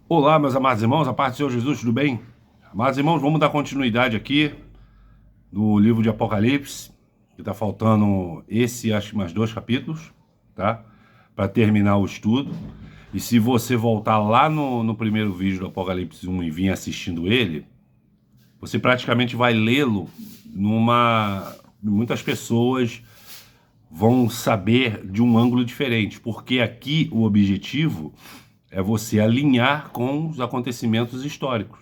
Olá, meus amados irmãos, a paz do Senhor Jesus, tudo bem? Amados irmãos, vamos dar continuidade aqui no livro de Apocalipse, que está faltando acho que mais 2 capítulos, tá? Para terminar o estudo. E se você voltar lá no primeiro vídeo do Apocalipse 1 e vir assistindo ele, você praticamente vai lê-lo numa... Muitas pessoas vão saber de um ângulo diferente, porque aqui o objetivo é você alinhar com os acontecimentos históricos.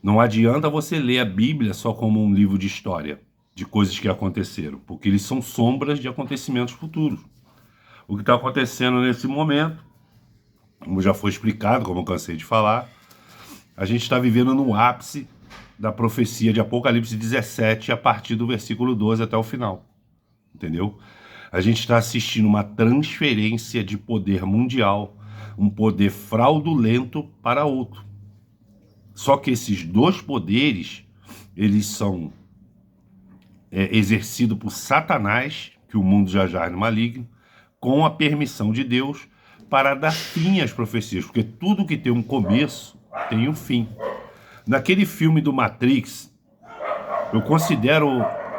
Não adianta você ler a Bíblia só como um livro de história, de coisas que aconteceram, porque eles são sombras de acontecimentos futuros. O que está acontecendo nesse momento, como já foi explicado, como eu cansei de falar, a gente está vivendo no ápice da profecia de Apocalipse 17, a partir do versículo 12 até o final. Entendeu? A gente está assistindo uma transferência de poder mundial, um poder fraudulento para outro. Só que esses dois poderes, eles são exercidos por Satanás, que o mundo já é no maligno, com a permissão de Deus, para dar fim às profecias, porque tudo que tem um começo tem um fim. Naquele filme do Matrix, eu considero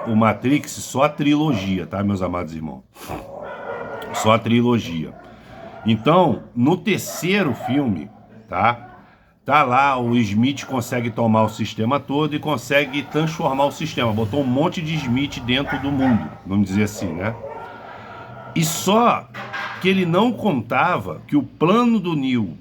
o Matrix só a trilogia, tá, meus amados irmãos? Só a trilogia. Então, no terceiro filme, tá? Tá lá, o Smith consegue tomar o sistema todo e consegue transformar o sistema. Botou um monte de Smith dentro do mundo, vamos dizer assim, né? E só que ele não contava que o plano do Neo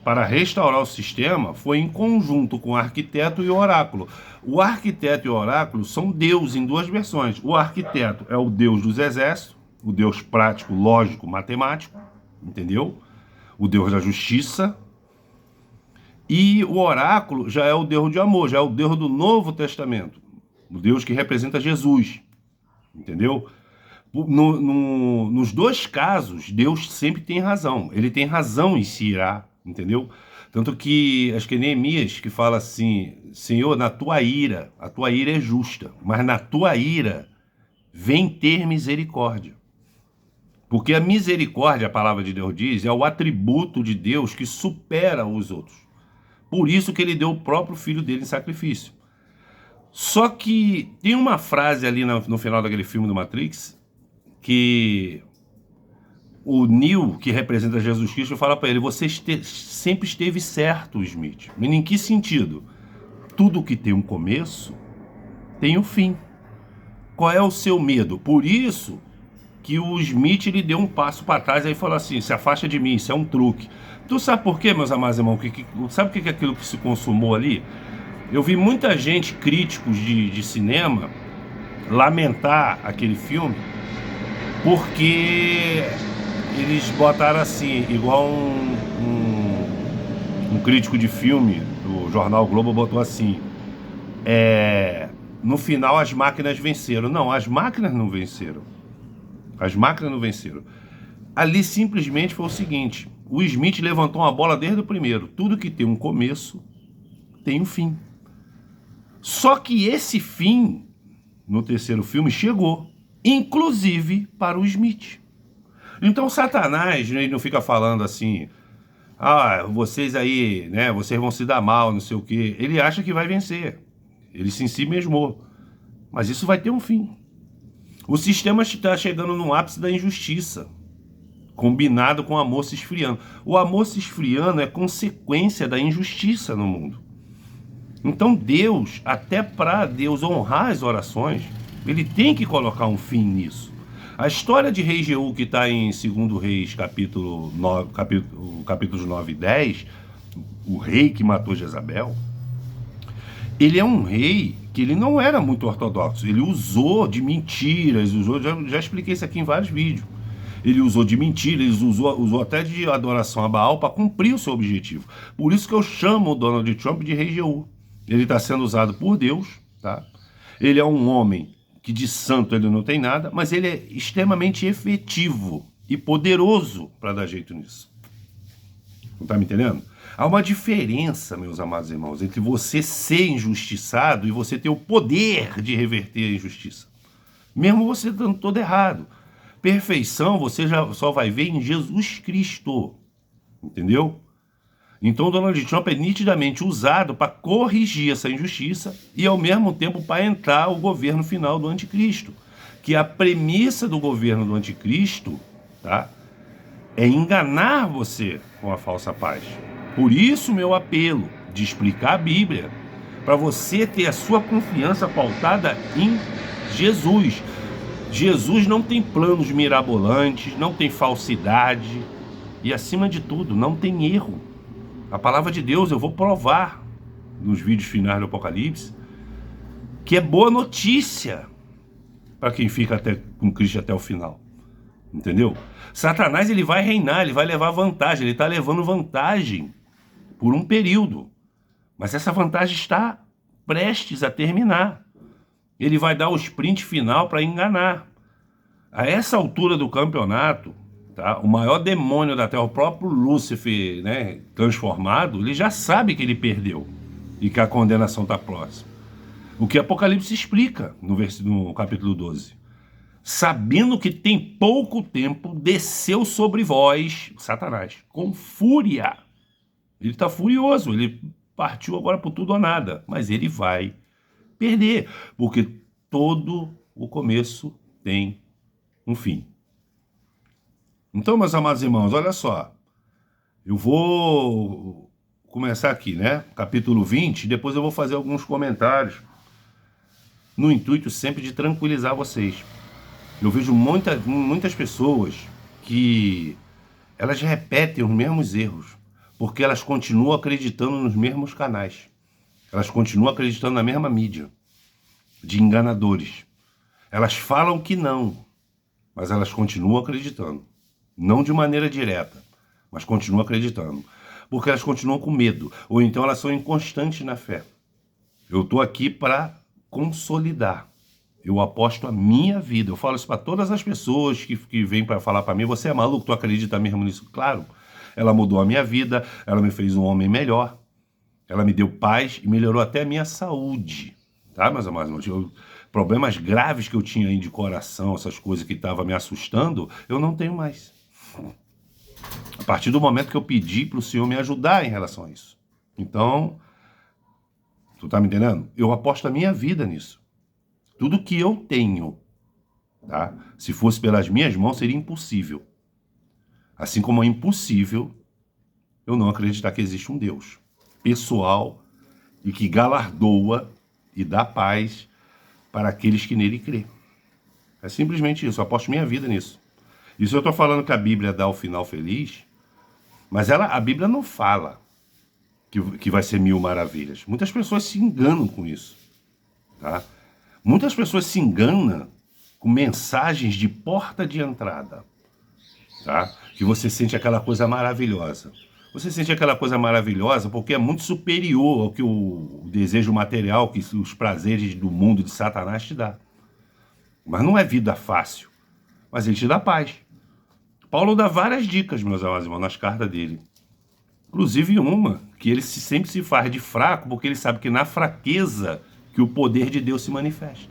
para restaurar o sistema foi em conjunto com o arquiteto e o oráculo. O arquiteto e o oráculo são Deus em duas versões. O arquiteto é o Deus dos exércitos, o Deus prático, lógico, matemático, entendeu? O Deus da justiça. E o oráculo já é o Deus de amor, já é o Deus do Novo Testamento. O Deus que representa Jesus, entendeu? Nos dois casos, Deus sempre tem razão. Ele tem razão em se irar, entendeu? Tanto que, acho que é Neemias que fala assim, Senhor, na tua ira, a tua ira é justa, mas na tua ira vem ter misericórdia. Porque a misericórdia, a palavra de Deus diz, é o atributo de Deus que supera os outros. Por isso que ele deu o próprio filho dele em sacrifício. Só que tem uma frase ali no final daquele filme do Matrix, que o Neo, que representa Jesus Cristo, fala para ele, você sempre esteve certo, Smith. Mas em que sentido? Tudo que tem um começo tem um fim. Qual é o seu medo? Por isso que o Smith ele deu um passo para trás e falou assim, se afasta de mim, isso é um truque. Tu sabe por quê, meus amados irmãos? Sabe o que é aquilo que se consumou ali? Eu vi muita gente, críticos de cinema, lamentar aquele filme, porque eles botaram assim, igual um crítico de filme do jornal Globo botou assim, no final as máquinas venceram. Não, as máquinas não venceram. As máquinas não venceram. Ali simplesmente foi o seguinte, o Smith levantou uma bola desde o primeiro. Tudo que tem um começo tem um fim. Só que esse fim, no terceiro filme, chegou, inclusive para o Smith. Então Satanás, ele não fica falando assim, vocês aí, né, vocês vão se dar mal, não sei o quê. Ele acha que vai vencer. Ele se em si mesmou. Mas isso vai ter um fim. O sistema está chegando no ápice da injustiça, combinado com o amor se esfriando. O amor se esfriando é consequência da injustiça no mundo. Então Deus, até para Deus honrar as orações, ele tem que colocar um fim nisso. A história de rei Jeú, que está em 2 Reis, capítulos 9 e 10, o rei que matou Jezabel, ele é um rei que ele não era muito ortodoxo. Ele usou de mentiras, já expliquei isso aqui em vários vídeos. Ele usou de mentira, ele usou até de adoração a Baal para cumprir o seu objetivo. Por isso que eu chamo o Donald Trump de rei Jeú. Ele está sendo usado por Deus, tá? Ele é um homem que de santo ele não tem nada, mas ele é extremamente efetivo e poderoso para dar jeito nisso. Não está me entendendo? Há uma diferença, meus amados irmãos, entre você ser injustiçado e você ter o poder de reverter a injustiça. Mesmo você dando todo errado. Perfeição você já só vai ver em Jesus Cristo. Entendeu? Então Donald Trump é nitidamente usado para corrigir essa injustiça e ao mesmo tempo para entrar o governo final do anticristo. Que a premissa do governo do anticristo, tá, é enganar você com a falsa paz. Por isso meu apelo de explicar a Bíblia, para você ter a sua confiança pautada em Jesus. Jesus não tem planos mirabolantes, não tem falsidade e, acima de tudo, não tem erro. A palavra de Deus, eu vou provar nos vídeos finais do Apocalipse, que é boa notícia para quem fica com Cristo até o final. Entendeu? Satanás, ele vai reinar, ele vai levar vantagem, ele está levando vantagem por um período. Mas essa vantagem está prestes a terminar. Ele vai dar o sprint final para enganar. A essa altura do campeonato, tá, o maior demônio da Terra, o próprio Lúcifer, né, transformado, ele já sabe que ele perdeu e que a condenação está próxima. O que Apocalipse explica no capítulo 12. Sabendo que tem pouco tempo, desceu sobre vós, Satanás, com fúria. Ele está furioso, ele partiu agora por tudo ou nada, mas ele vai perder, porque todo o começo tem um fim. Então, meus amados irmãos, olha só, eu vou começar aqui, né, capítulo 20, depois eu vou fazer alguns comentários, no intuito sempre de tranquilizar vocês. Eu vejo muitas pessoas que elas repetem os mesmos erros, porque elas continuam acreditando nos mesmos canais. Elas continuam acreditando na mesma mídia de enganadores. Elas falam que não, mas elas continuam acreditando. Não de maneira direta, mas continuam acreditando. Porque elas continuam com medo, ou então elas são inconstantes na fé. Eu estou aqui para consolidar. Eu aposto a minha vida. Eu falo isso para todas as pessoas que vêm para falar para mim, você é maluco, tu acredita mesmo nisso? Claro, ela mudou a minha vida, ela me fez um homem melhor, ela me deu paz e melhorou até a minha saúde. Tá, meus amados? Problemas graves que eu tinha aí de coração, essas coisas que estavam me assustando, eu não tenho mais. A partir do momento que eu pedi para o Senhor me ajudar em relação a isso. Então, tu tá me entendendo? Eu aposto a minha vida nisso. Tudo que eu tenho, tá? Se fosse pelas minhas mãos, seria impossível. Assim como é impossível eu não acreditar que existe um Deus pessoal e que galardoa e dá paz para aqueles que nele crê. É simplesmente isso, eu aposto minha vida nisso. Isso eu estou falando que a Bíblia dá o final feliz, mas a Bíblia não fala que vai ser 1000 maravilhas. Muitas pessoas se enganam com isso, tá? Muitas pessoas se enganam com mensagens de porta de entrada, tá? Que você sente aquela coisa maravilhosa. Você sente aquela coisa maravilhosa porque é muito superior ao que o desejo material, que os prazeres do mundo de Satanás te dá. Mas não é vida fácil, mas ele te dá paz. Paulo dá várias dicas, meus amados irmãos, nas cartas dele. Inclusive uma, que ele sempre se faz de fraco, porque ele sabe que na fraqueza que o poder de Deus se manifesta.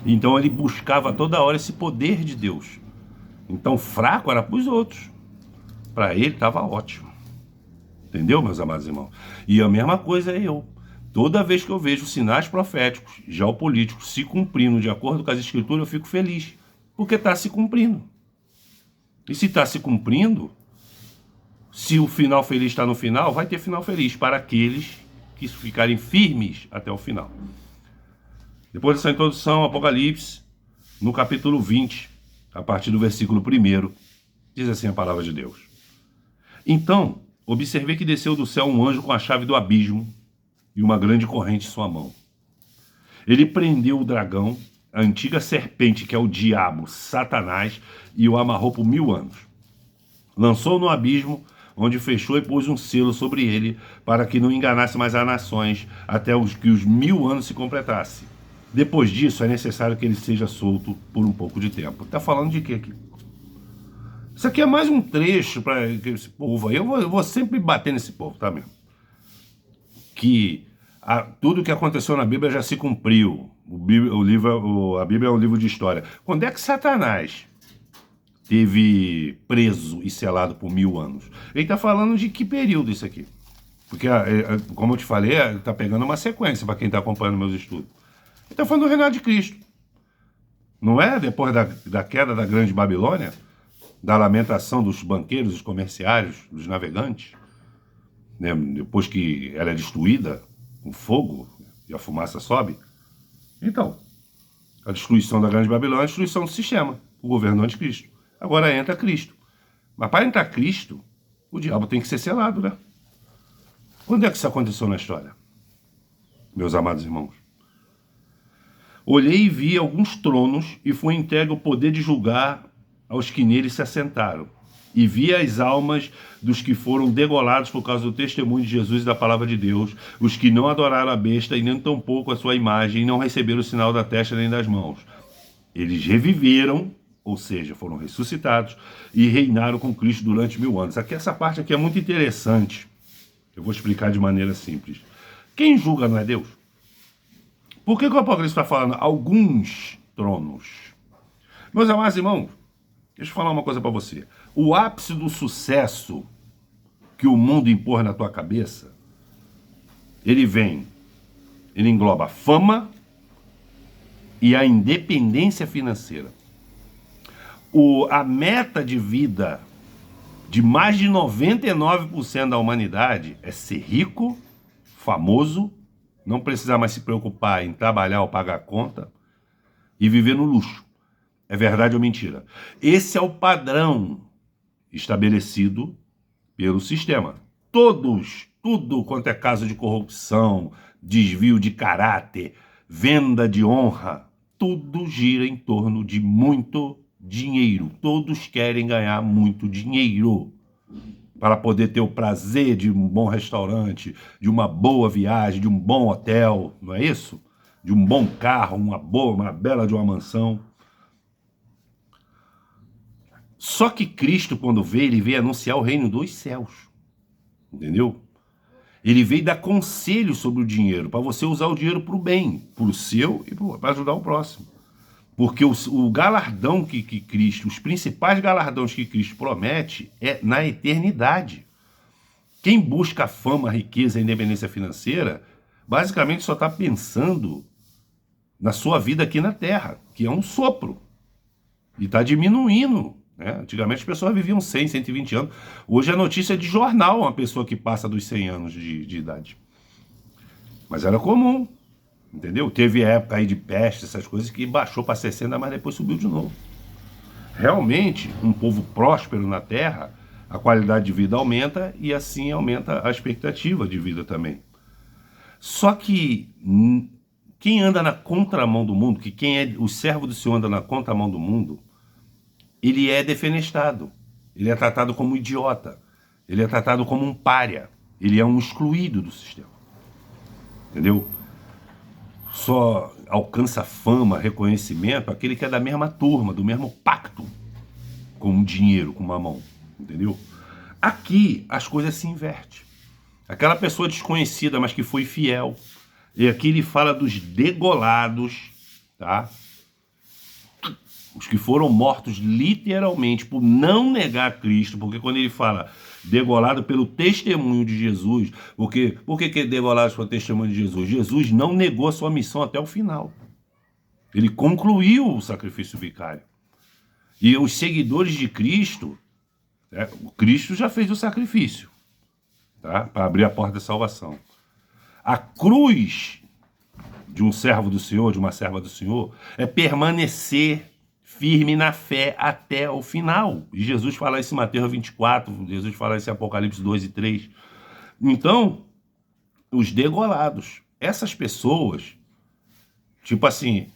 Então ele buscava toda hora esse poder de Deus. Então fraco era para os outros. Para ele estava ótimo. Entendeu, meus amados irmãos? E a mesma coisa é eu. Toda vez que eu vejo sinais proféticos, geopolíticos, se cumprindo de acordo com as escrituras, eu fico feliz. Porque está se cumprindo. E se está se cumprindo, se o final feliz está no final, vai ter final feliz para aqueles que ficarem firmes até o final. Depois dessa introdução, Apocalipse, no capítulo 20, a partir do versículo 1, diz assim a palavra de Deus. Então, observei que desceu do céu um anjo com a chave do abismo e uma grande corrente em sua mão. Ele prendeu o dragão, a antiga serpente, que é o diabo, Satanás, e o amarrou por 1000 anos. Lançou no abismo, onde fechou e pôs um selo sobre ele, para que não enganasse mais as nações, até que os 1000 anos se completassem. Depois disso, é necessário que ele seja solto por um pouco de tempo. Está falando de quê aqui? Isso aqui é mais um trecho para esse povo aí. Eu vou sempre bater nesse povo, tá mesmo? Que tudo que aconteceu na Bíblia já se cumpriu. A Bíblia é um livro de história. Quando é que Satanás teve preso e selado por 1000 anos. Ele está falando de que período isso aqui? Porque, como eu te falei, está pegando uma sequência para quem está acompanhando meus estudos. Ele está falando do reinado de Cristo. Não é depois da queda da grande Babilônia, da lamentação dos banqueiros, dos comerciários, dos navegantes, né? Depois que ela é destruída com fogo e a fumaça sobe. Então, a destruição da grande Babilônia é a destruição do sistema, o governo anticristo. Agora entra Cristo. Mas para entrar Cristo, o diabo tem que ser selado, né? Quando é que isso aconteceu na história, meus amados irmãos? Olhei e vi alguns tronos, e foi entregue o poder de julgar aos que neles se assentaram. E vi as almas dos que foram degolados por causa do testemunho de Jesus e da palavra de Deus, os que não adoraram a besta e nem tampouco a sua imagem, e não receberam o sinal da testa nem das mãos. Eles reviveram, ou seja, foram ressuscitados, e reinaram com Cristo durante 1000 anos. Essa parte aqui é muito interessante. Eu vou explicar de maneira simples. Quem julga não é Deus? Por que o Apocalipse está falando alguns tronos? Meus amados irmãos, deixa eu falar uma coisa para você. O ápice do sucesso que o mundo impõe na tua cabeça, ele engloba a fama e a independência financeira. A meta de vida de mais de 99% da humanidade é ser rico, famoso, não precisar mais se preocupar em trabalhar ou pagar conta e viver no luxo. É verdade ou mentira? Esse é o padrão estabelecido pelo sistema. Tudo quanto é caso de corrupção, desvio de caráter, venda de honra, tudo gira em torno de muito dinheiro. Todos querem ganhar muito dinheiro para poder ter o prazer de um bom restaurante, de uma boa viagem, de um bom hotel, não é isso? De um bom carro, uma bela de uma mansão. Só que Cristo, quando veio, ele veio anunciar o reino dos céus. Entendeu? Ele veio dar conselho sobre o dinheiro, para você usar o dinheiro para o bem, para o seu e para ajudar o próximo. Porque o galardão que Cristo, os principais galardões que Cristo promete é na eternidade. Quem busca a fama, a riqueza, a independência financeira, basicamente só está pensando na sua vida aqui na Terra, que é um sopro. E está diminuindo. Né? Antigamente as pessoas viviam 100, 120 anos. Hoje a notícia é de jornal, uma pessoa que passa dos 100 anos de idade. Mas era comum. Entendeu? Teve época aí de peste, essas coisas, que baixou para 60, mas depois subiu de novo. Realmente, um povo próspero na Terra, a qualidade de vida aumenta e assim aumenta a expectativa de vida também. Só que quem anda na contramão do mundo, que quem é o servo do Senhor anda na contramão do mundo, ele é defenestrado, ele é tratado como idiota, ele é tratado como um pária, ele é um excluído do sistema. Entendeu? Só alcança fama, reconhecimento aquele que é da mesma turma, do mesmo pacto com o dinheiro, com mamão, entendeu? Aqui as coisas se invertem. Aquela pessoa desconhecida, mas que foi fiel. E aqui ele fala dos degolados, tá? Os que foram mortos literalmente por não negar Cristo, porque quando ele fala degolado pelo testemunho de Jesus, por que é degolado pelo testemunho de Jesus? Jesus não negou a sua missão até o final. Ele concluiu o sacrifício vicário. E os seguidores de Cristo, o Cristo já fez o sacrifício, tá? Para abrir a porta da salvação. A cruz de um servo do Senhor, de uma serva do Senhor, é permanecer firme na fé até o final. E Jesus fala isso em Mateus 24, Jesus fala isso em Apocalipse 2 e 3. Então, os degolados, essas pessoas, tipo assim,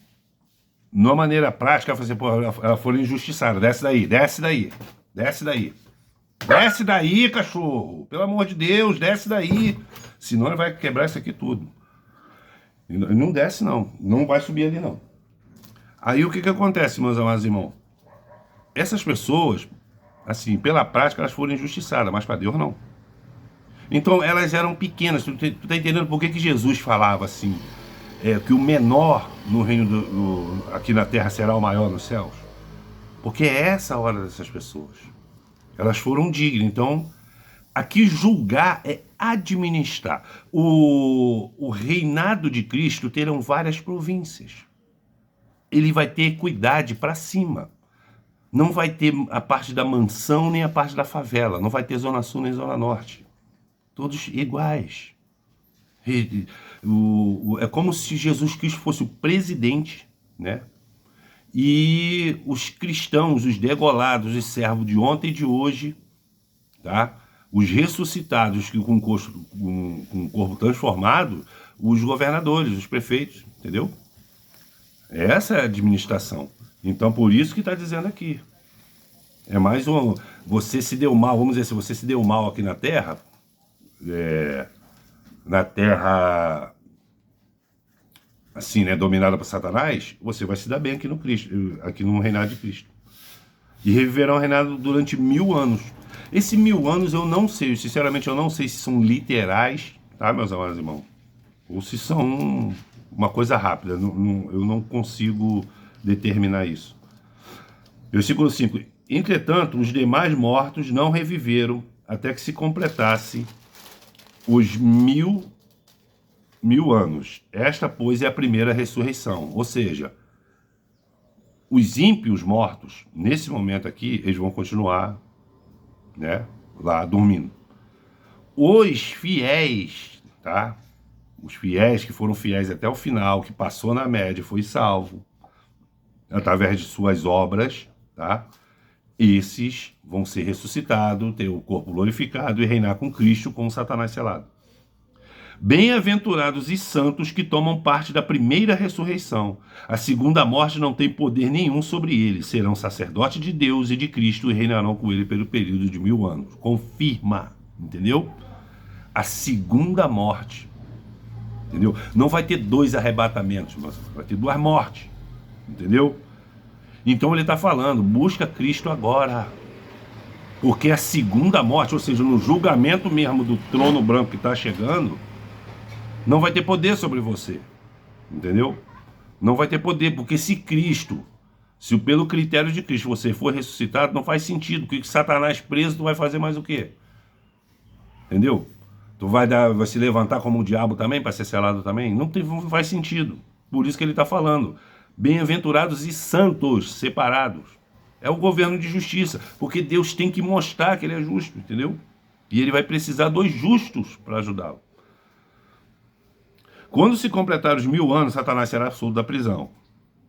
numa maneira prática, elas foram injustiçadas. Desce daí, desce daí, desce daí. Desce daí, cachorro! Pelo amor de Deus, desce daí! Senão ele vai quebrar isso aqui tudo. E não desce não, não vai subir ali não. Aí o que acontece, meus amados irmãos? Essas pessoas, assim, pela prática, elas foram injustiçadas, mas para Deus não. Então elas eram pequenas. Tu tá entendendo por que Jesus falava assim, que o menor no reino aqui na terra será o maior nos céus? Porque é essa a hora dessas pessoas. Elas foram dignas. Então, aqui julgar é administrar. O reinado de Cristo terão várias províncias. Ele vai ter equidade para cima. Não vai ter a parte da mansão nem a parte da favela. Não vai ter zona sul nem zona norte. Todos iguais. É como se Jesus Cristo fosse o presidente, né? E os cristãos, os degolados, os servos de ontem e de hoje, tá? Os ressuscitados que com o corpo transformado, os governadores, os prefeitos, entendeu? Essa é a administração. Então, por isso que está dizendo aqui. É mais um... Você se deu mal, vamos dizer, se você se deu mal aqui na Terra, assim, né, dominada por Satanás, você vai se dar bem aqui no Cristo, aqui no reinado de Cristo. E reviverão o reinado durante 1000 anos. Esse 1000 anos eu não sei, sinceramente eu não sei se são literais, tá, meus amados irmãos? Ou se são uma coisa rápida, eu não consigo determinar isso. Versículo 5. Entretanto, os demais mortos não reviveram até que se completasse os 1000 anos. Esta, pois, é a primeira ressurreição. Ou seja, os ímpios mortos, nesse momento aqui, eles vão continuar, né, lá dormindo. Os fiéis, tá? Os fiéis que foram fiéis até o final, que passou na média, foi salvo, através de suas obras, tá? Esses vão ser ressuscitados, ter o corpo glorificado e reinar com Cristo com o Satanás selado. Bem-aventurados e santos que tomam parte da primeira ressurreição. A segunda morte não tem poder nenhum sobre eles. Serão sacerdotes de Deus e de Cristo e reinarão com ele pelo período de 1000 anos. Confirma, entendeu? A segunda morte, entendeu? Não vai ter 2 arrebatamentos, mas vai ter 2 mortes, entendeu? Então ele está falando, busca Cristo agora. Porque a segunda morte, ou seja, no julgamento mesmo do trono branco que está chegando, não vai ter poder sobre você, entendeu? Não vai ter poder, porque se pelo critério de Cristo você for ressuscitado, não faz sentido, porque Satanás preso, tu vai fazer mais o quê? Entendeu? Tu vai se levantar como o diabo também, para ser selado também? Não faz sentido. Por isso que ele está falando, bem-aventurados e santos, separados. É o governo de justiça, porque Deus tem que mostrar que ele é justo, entendeu? E ele vai precisar dos justos para ajudá-lo. Quando se completar os 1000 anos, Satanás será absolto da prisão.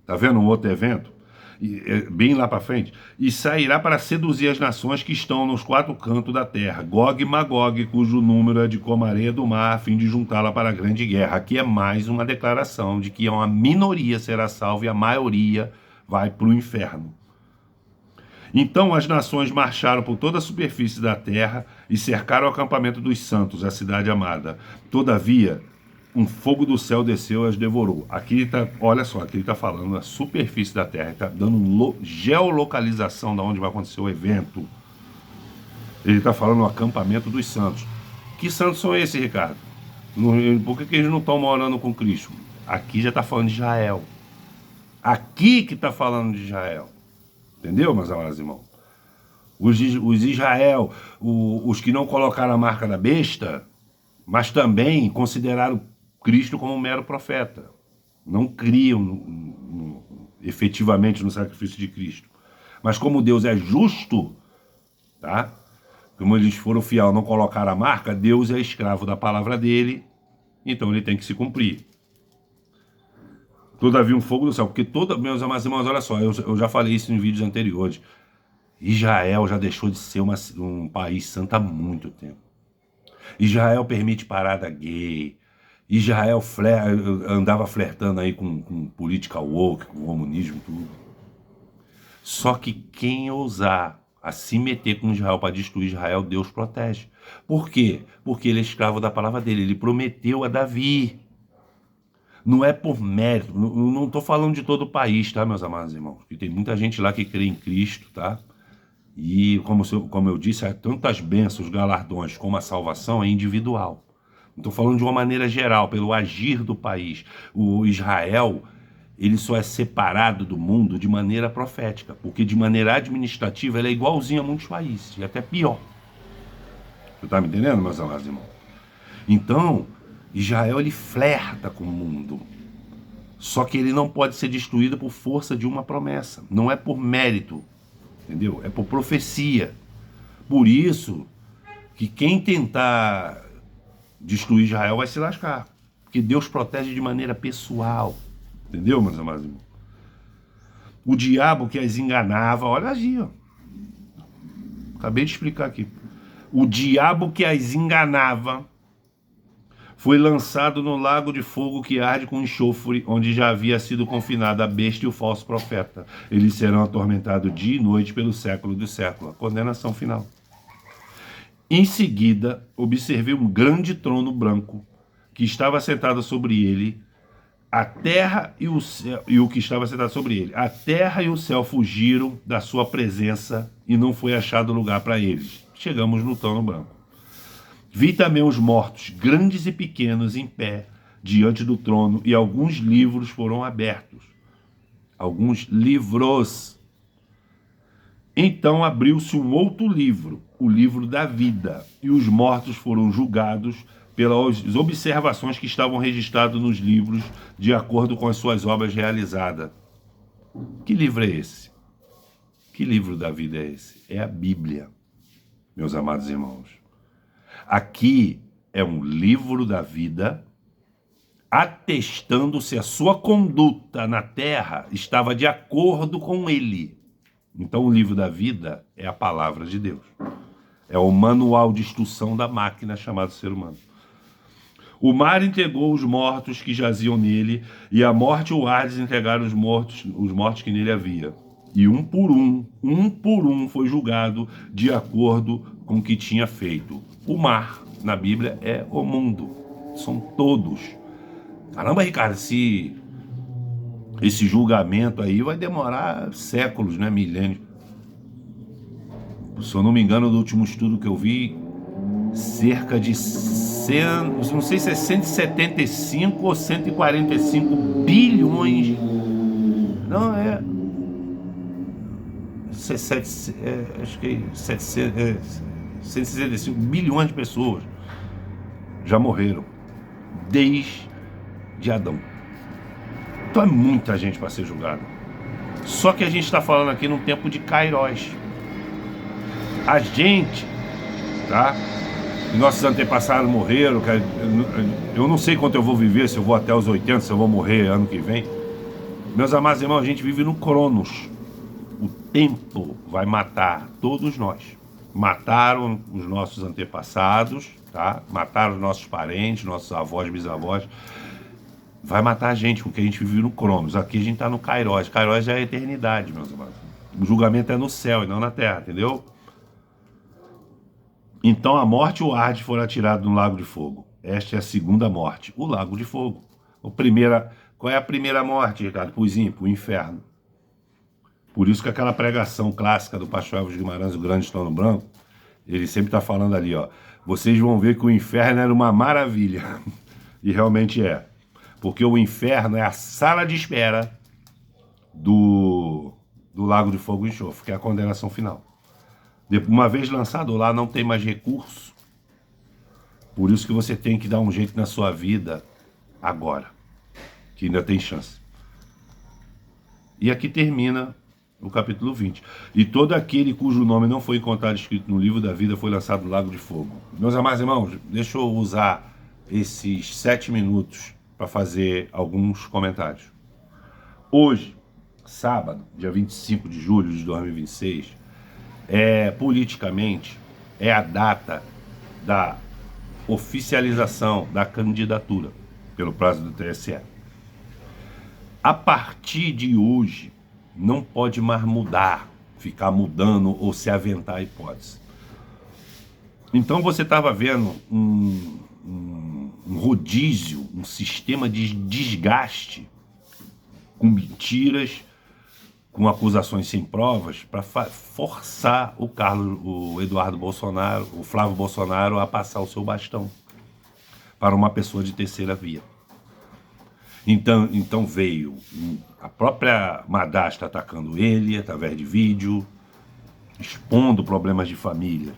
Tá vendo um outro evento? Bem lá para frente. E sairá para seduzir as nações que estão nos 4 cantos da terra. Gog e Magog, cujo número é de como a areia do mar, a fim de juntá-la para a grande guerra. Aqui é mais uma declaração de que uma minoria será salva e a maioria vai para o inferno. Então as nações marcharam por toda a superfície da terra e cercaram o acampamento dos santos, a cidade amada. Todavia, um fogo do céu desceu e as devorou. Aqui está, olha só, aqui ele está falando da superfície da terra, está dando geolocalização de onde vai acontecer o evento. Ele está falando do acampamento dos santos. Que santos são esses, Ricardo? Por que eles não estão morando com Cristo? Aqui já está falando de Israel. Aqui que está falando de Israel. Entendeu, meus amados irmãos? Os Israel, os que não colocaram a marca da besta, mas também consideraram Cristo como um mero profeta. Não criam efetivamente no sacrifício de Cristo. Mas como Deus é justo, tá? Como eles foram fiel, não colocaram a marca, Deus é escravo da palavra dele, então ele tem que se cumprir. Todavia um fogo do céu, porque meus amados irmãos, olha só, eu já falei isso em vídeos anteriores. Israel já deixou de ser um país santo há muito tempo. Israel permite parada gay. Israel andava flertando aí com política woke, com comunismo, tudo. Só que quem ousar a se meter com Israel para destruir Israel, Deus protege. Por quê? Porque ele é escravo da palavra dele. Ele prometeu a Davi. Não é por mérito. Não estou falando de todo o país, tá, meus amados irmãos? Porque tem muita gente lá que crê em Cristo, tá? E, como eu disse, há tantas bênçãos, galardões, como a salvação é individual. Estou falando de uma maneira geral, pelo agir do país. O Israel, ele só é separado do mundo de maneira profética, porque de maneira administrativa ele é igualzinho a muitos países, e até pior. Você está me entendendo, meus amados irmãos? Então, Israel ele flerta com o mundo, só que ele não pode ser destruído por força de uma promessa, não é por mérito, entendeu? É por profecia. Por isso que quem tentar destruir Israel vai se lascar, porque Deus protege de maneira pessoal, entendeu, meus amados irmãos? O diabo que as enganava, olha aí, ó. Acabei de explicar aqui. O diabo que as enganava foi lançado no lago de fogo que arde com enxofre, onde já havia sido confinada a besta e o falso profeta. Eles serão atormentados dia e noite pelo século dos séculos. A condenação final. Em seguida, observei um grande trono branco, que estava sentado sobre ele, a terra e o céu, e o que estava sentado sobre ele. A terra e o céu fugiram da sua presença e não foi achado lugar para eles. Chegamos no trono branco. Vi também os mortos, grandes e pequenos, em pé, diante do trono, e alguns livros foram abertos. Alguns livros. Então abriu-se um outro livro, o livro da vida, e os mortos foram julgados pelas observações que estavam registradas nos livros, de acordo com as suas obras realizadas. Que livro é esse? Que livro da vida é esse? É a Bíblia, meus amados irmãos. Aqui é um livro da vida, atestando se a sua conduta na terra estava de acordo com ele. Então o livro da vida é a palavra de Deus. É o manual de instrução da máquina chamado ser humano. O mar entregou os mortos que jaziam nele, e a morte e o Hades entregaram os mortos que nele havia. E um por um foi julgado de acordo com o que tinha feito. O mar, na Bíblia, é o mundo. São todos. Caramba, Ricardo, esse julgamento aí vai demorar séculos, né? Milênios. Se eu não me engano, no último estudo que eu vi, cerca de 100, não sei se é 175 ou 145 bilhões. Não, acho que 165 bilhões de pessoas já morreram desde Adão. Então é muita gente para ser julgada. Só que a gente está falando aqui num tempo de Kairos. A gente, tá? Nossos antepassados morreram. Eu não sei quanto eu vou viver, se eu vou até os 80, se eu vou morrer ano que vem. Meus amados irmãos, a gente vive no Cronos. O tempo vai matar todos nós. Mataram os nossos antepassados, tá? Mataram os nossos parentes, nossos avós, bisavós. Vai matar a gente, porque a gente vive no Cronos. Aqui a gente está no Kairos. Kairos é a eternidade, meus amados. O julgamento é no céu e não na terra, entendeu? Então a morte e o Hades foram atirados no lago de fogo. Esta é a segunda morte, o lago de fogo. Qual é a primeira morte, Ricardo? Para os ímpios, o inferno. Por isso que aquela pregação clássica do pastor Elvis Guimarães, o grande trono branco, ele sempre está falando ali, ó. Vocês vão ver que o inferno era uma maravilha. E realmente é. Porque o inferno é a sala de espera do lago de fogo e enxofre, que é a condenação final. Uma vez lançado lá, não tem mais recurso. Por isso que você tem que dar um jeito na sua vida agora, que ainda tem chance. E aqui termina o capítulo 20. E todo aquele cujo nome não foi encontrado escrito no livro da vida foi lançado no lago de fogo. Meus amados irmãos, deixa eu usar esses 7 minutos para fazer alguns comentários. Hoje, sábado, dia 25 de julho de 2026, politicamente, é a data da oficialização da candidatura pelo prazo do TSE. A partir de hoje, não pode mais mudar, ficar mudando ou se aventar a hipótese. Então você estava vendo um rodízio, um sistema de desgaste com mentiras, com acusações sem provas, para forçar o Eduardo Bolsonaro, o Flávio Bolsonaro, a passar o seu bastão para uma pessoa de terceira via. Então veio a própria madrasta atacando ele através de vídeo, expondo problemas de família.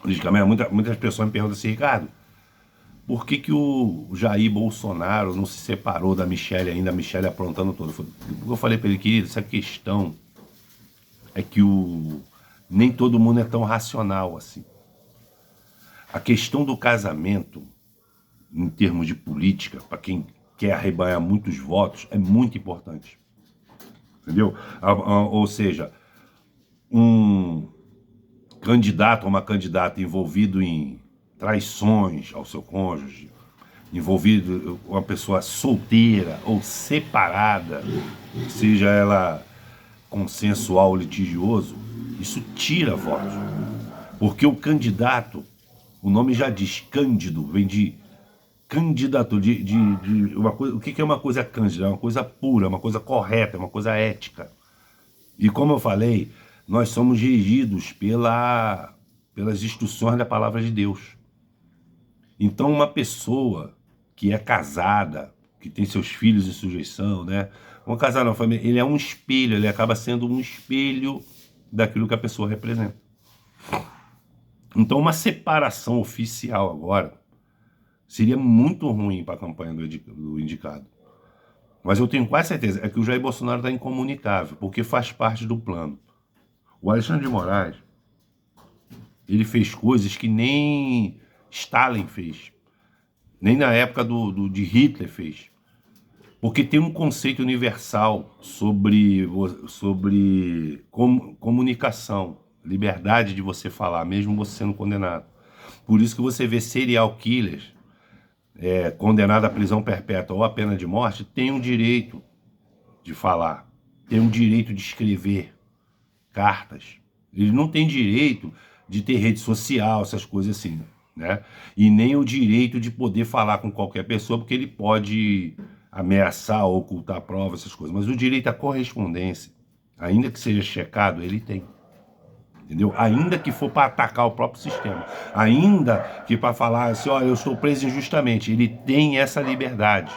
Logicamente, muitas pessoas me perguntam assim, Ricardo, por que o Jair Bolsonaro não se separou da Michelle ainda, a Michelle aprontando tudo? Eu falei para ele, querido, essa questão é que nem todo mundo é tão racional assim. A questão do casamento, em termos de política, para quem quer arrebanhar muitos votos, é muito importante. Entendeu? Ou seja, um candidato ou uma candidata envolvido em traições ao seu cônjuge, envolvido uma pessoa solteira ou separada, seja ela consensual ou litigioso, isso tira votos. Porque o candidato, o nome já diz, cândido, vem de candidato, de uma coisa. O que é uma coisa cândida? É uma coisa pura, uma coisa correta, uma coisa ética. E como eu falei, nós somos regidos pelas instruções da palavra de Deus. Então uma pessoa que é casada, que tem seus filhos em sujeição, né? Um casal na família, ele é um espelho, ele acaba sendo um espelho daquilo que a pessoa representa. Então uma separação oficial agora seria muito ruim para a campanha do indicado. Mas eu tenho quase certeza, é que o Jair Bolsonaro está incomunicável, porque faz parte do plano. O Alexandre de Moraes, ele fez coisas que nem Stalin fez, nem na época de Hitler fez. Porque tem um conceito universal sobre comunicação, liberdade de você falar, mesmo você sendo condenado. Por isso que você vê serial killers condenado à prisão perpétua ou à pena de morte, tem o direito de falar, tem o direito de escrever cartas. Ele não tem direito de ter rede social, essas coisas assim, né? E nem o direito de poder falar com qualquer pessoa, porque ele pode ameaçar ou ocultar provas, essas coisas. Mas o direito à correspondência, ainda que seja checado, ele tem. Entendeu? Ainda que for para atacar o próprio sistema, ainda que para falar assim, olha, eu estou preso injustamente, ele tem essa liberdade.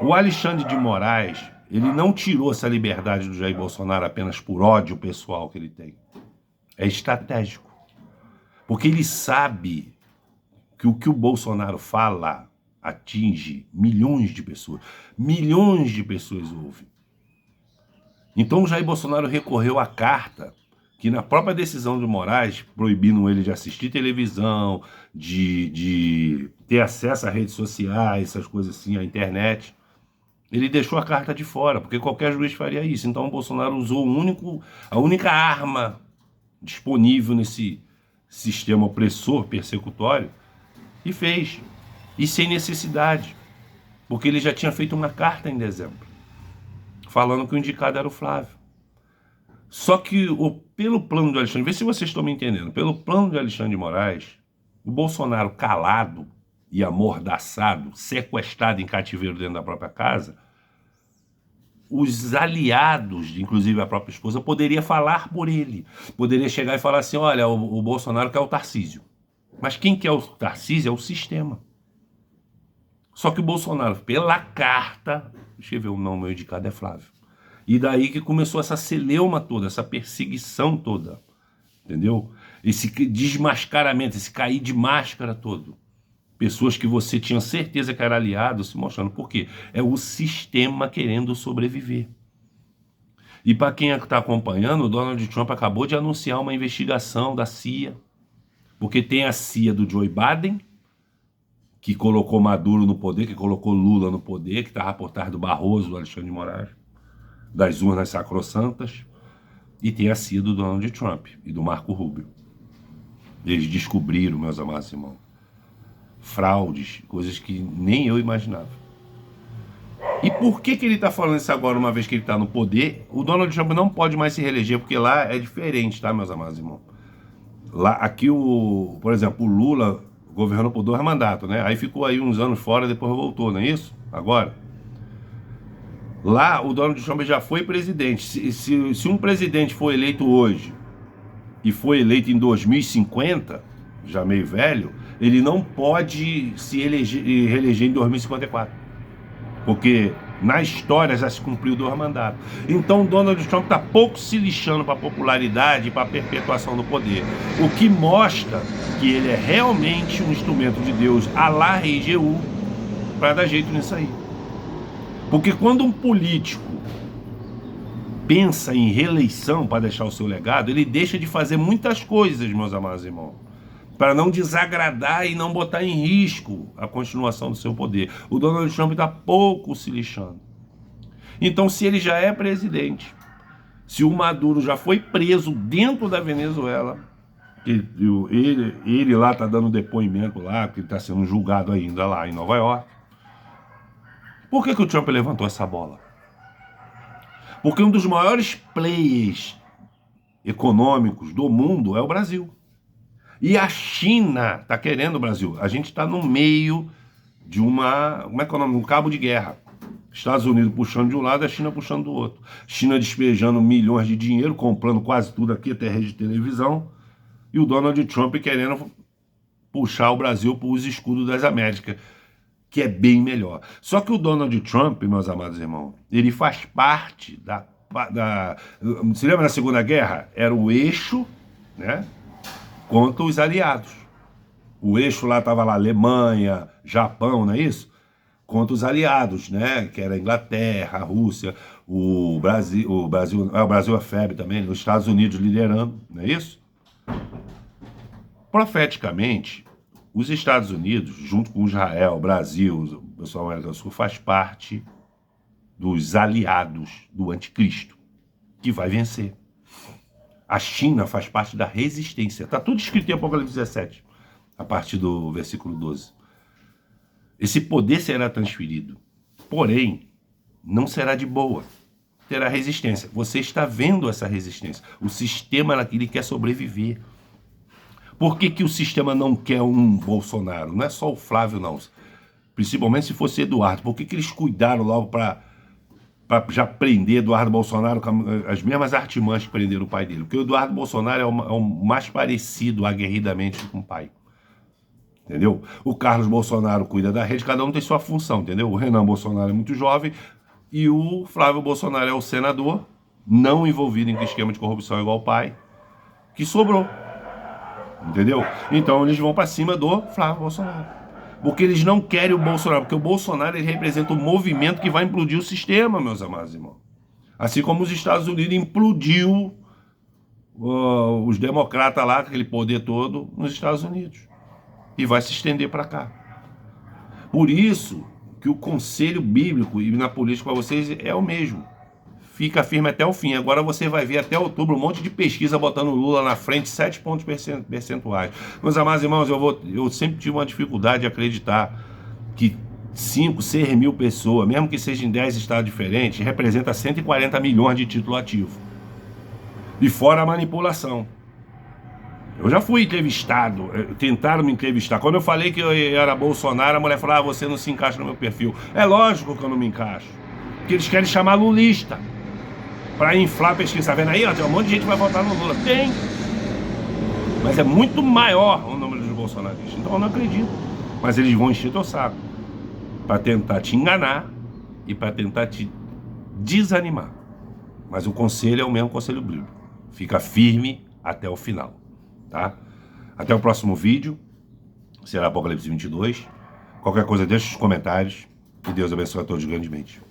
O Alexandre de Moraes, ele não tirou essa liberdade do Jair Bolsonaro apenas por ódio pessoal que ele tem. É estratégico. Porque ele sabe que o que o Bolsonaro fala atinge milhões de pessoas. Milhões de pessoas ouvem. Então o Jair Bolsonaro recorreu à carta que na própria decisão de Moraes, proibindo ele de assistir televisão, de ter acesso a redes sociais, essas coisas assim, à internet, ele deixou a carta de fora, porque qualquer juiz faria isso. Então o Bolsonaro usou a única arma disponível nesse sistema opressor, persecutório, e fez. E sem necessidade, porque ele já tinha feito uma carta em dezembro, falando que o indicado era o Flávio. Só que pelo plano de Alexandre, vê se vocês estão me entendendo, pelo plano de Alexandre de Moraes, o Bolsonaro calado e amordaçado, sequestrado em cativeiro dentro da própria casa, os aliados, inclusive a própria esposa, poderia falar por ele. Poderia chegar e falar assim, olha, o Bolsonaro quer o Tarcísio. Mas quem quer o Tarcísio é o sistema. Só que o Bolsonaro, pela carta, deixa eu ver o nome, meu indicado é Flávio. E daí que começou essa celeuma toda, essa perseguição toda, entendeu? Esse desmascaramento, esse cair de máscara todo. Pessoas que você tinha certeza que era aliado se mostrando. Por quê? É o sistema querendo sobreviver. E para quem está acompanhando, o Donald Trump acabou de anunciar uma investigação da CIA. Porque tem a CIA do Joe Biden, que colocou Maduro no poder, que colocou Lula no poder, que estava por trás do Barroso, do Alexandre de Moraes, das urnas sacrossantas, e tem a CIA do Donald Trump e do Marco Rubio. Eles descobriram, meus amados irmãos, fraudes, coisas que nem eu imaginava. E por que ele está falando isso agora, uma vez que ele está no poder? O Donald Trump não pode mais se reeleger, porque lá é diferente, tá, meus amados irmãos? Lá, aqui, por exemplo, o Lula governou por 2 mandatos, né? Aí ficou aí uns anos fora, depois voltou, não é isso? Agora. Lá, o Donald Trump já foi presidente. Se um presidente for eleito hoje e foi eleito em 2050, já meio velho, ele não pode se reeleger em 2054. Porque na história já se cumpriu 2 mandatos. Então Donald Trump está pouco se lixando para a popularidade e para a perpetuação do poder. O que mostra que ele é realmente um instrumento de Deus, à la Rei Jeú, para dar jeito nisso aí. Porque quando um político pensa em reeleição para deixar o seu legado, ele deixa de fazer muitas coisas, meus amados irmãos, para não desagradar e não botar em risco a continuação do seu poder. O Donald Trump está pouco se lixando. Então, se ele já é presidente, se o Maduro já foi preso dentro da Venezuela, ele lá está dando depoimento lá, que ele está sendo julgado ainda lá em Nova York, por que o Trump levantou essa bola? Porque um dos maiores players econômicos do mundo é o Brasil. E a China está querendo o Brasil. A gente está no meio de um cabo de guerra. Estados Unidos puxando de um lado, a China puxando do outro. China despejando milhões de dinheiro, comprando quase tudo aqui, até rede de televisão. E o Donald Trump querendo puxar o Brasil para os escudos das Américas, que é bem melhor. Só que o Donald Trump, meus amados irmãos, ele faz parte da... Você lembra da Segunda Guerra? Era o eixo, né, contra os aliados. O eixo lá estava lá, Alemanha, Japão, não é isso? Contra os aliados, né, que era a Inglaterra, a Rússia, o Brasil a febre também, os Estados Unidos liderando, não é isso? Profeticamente, os Estados Unidos, junto com Israel, Brasil, o pessoal da América do Sul, faz parte dos aliados do anticristo, que vai vencer. A China faz parte da resistência. Está tudo escrito em Apocalipse 17, a partir do versículo 12. Esse poder será transferido, porém, não será de boa. Terá resistência. Você está vendo essa resistência. O sistema ele quer sobreviver. Por que o sistema não quer um Bolsonaro? Não é só o Flávio, não. Principalmente se fosse Eduardo. Por que eles cuidaram logo para já prender Eduardo Bolsonaro com as mesmas artimanhas que prenderam o pai dele? Porque o Eduardo Bolsonaro é o mais parecido aguerridamente com o pai. Entendeu? O Carlos Bolsonaro cuida da rede, cada um tem sua função, entendeu? O Renan Bolsonaro é muito jovem e o Flávio Bolsonaro é o senador, não envolvido em esquema de corrupção igual o pai, que sobrou. Entendeu? Então eles vão para cima do Flávio Bolsonaro. Porque eles não querem o Bolsonaro, porque o Bolsonaro ele representa um movimento que vai implodir o sistema, meus amados irmãos. Assim como os Estados Unidos implodiu os democratas lá, aquele poder todo, nos Estados Unidos. E vai se estender para cá. Por isso que o conselho bíblico e na política para vocês é o mesmo. Fica firme até o fim. Agora você vai ver até outubro um monte de pesquisa botando o Lula na frente, 7 pontos percentuais. Meus amados irmãos, eu sempre tive uma dificuldade de acreditar que 5, 6 mil pessoas, mesmo que seja em 10 estados diferentes, representa 140 milhões de título ativo. E fora a manipulação. Eu já fui entrevistado, tentaram me entrevistar. Quando eu falei que eu era Bolsonaro, a mulher falou, você não se encaixa no meu perfil. É lógico que eu não me encaixo. Porque eles querem chamar lulista. Para inflar a pesquisa. Tá vendo aí? Ó, tem um monte de gente que vai votar no Lula. Tem. Mas é muito maior o número dos bolsonaristas. Então eu não acredito. Mas eles vão encher teu saco. Para tentar te enganar e para tentar te desanimar. Mas o conselho é o mesmo conselho bíblico. Fica firme até o final. Tá? Até o próximo vídeo. Será Apocalipse 22. Qualquer coisa, deixa os comentários. Que Deus abençoe a todos grandemente.